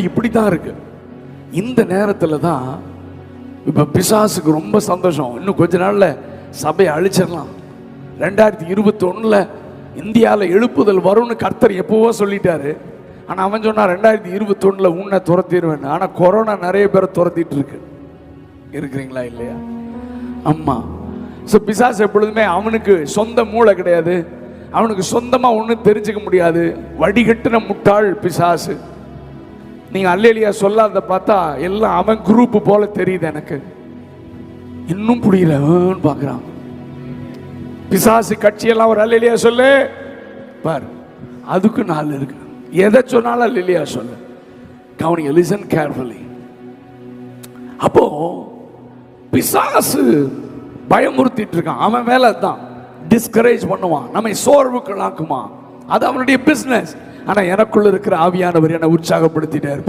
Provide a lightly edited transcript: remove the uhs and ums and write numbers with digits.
இப்படித்தான் இருக்கு. இந்த நேரத்தில் தான் இப்ப பிசாசுக்கு ரொம்ப சந்தோஷம். இன்னும் கொஞ்ச நாள்ல சபையை அழிச்சிடலாம். 2021 இந்தியாவில் எழுப்புதல் வரும்னு கர்த்தர் எப்பவோ சொல்லிட்டாரு. ஆனால் அவன் சொன்னா 2021 உன்னை துரத்திடுவேன். ஆனால் கொரோனா நிறைய பேரை துரத்திட்டு இருக்கு. இருக்கிறீங்களா இல்லையா? அம்மா பிசாசு எப்பொழுதுமே அவனுக்கு சொந்த மூளை கிடையாது. அவனுக்கு சொந்தமா ஒன்றும் தெரிஞ்சுக்க முடியாது. வடிகட்டின முட்டாள் பிசாசு. நீங்க அல்லேலியா சொல்லாத பார்த்தா எல்லாம் அவன் குரூப் போல தெரியுது. எனக்கு இன்னும் புரியல பார்க்குறான். பிசாசு கட்சியெல்லாம் ஒரு அல்லேலியா சொல்லு பார், அதுக்கு நாள் இருக்கு. எதை சொன்னாலும் அல்லேலியா சொல்லு. கவனிங்க, லிசன் கேர்ஃபுல்லி. அப்போ பிசாசு பயமுறுத்திட்டு இருக்கான். அவன் வேலை தான் டிஸ்கரேஜ் பண்ணுவான், நம்மை சோர்வுக்குள்ளாக்குமா. அது அவனுடைய பிசினஸ். ஆனா எனக்குள்ள இருக்கிற ஆவியானவர் என்னை உற்சாகப்படுத்திட்டார்.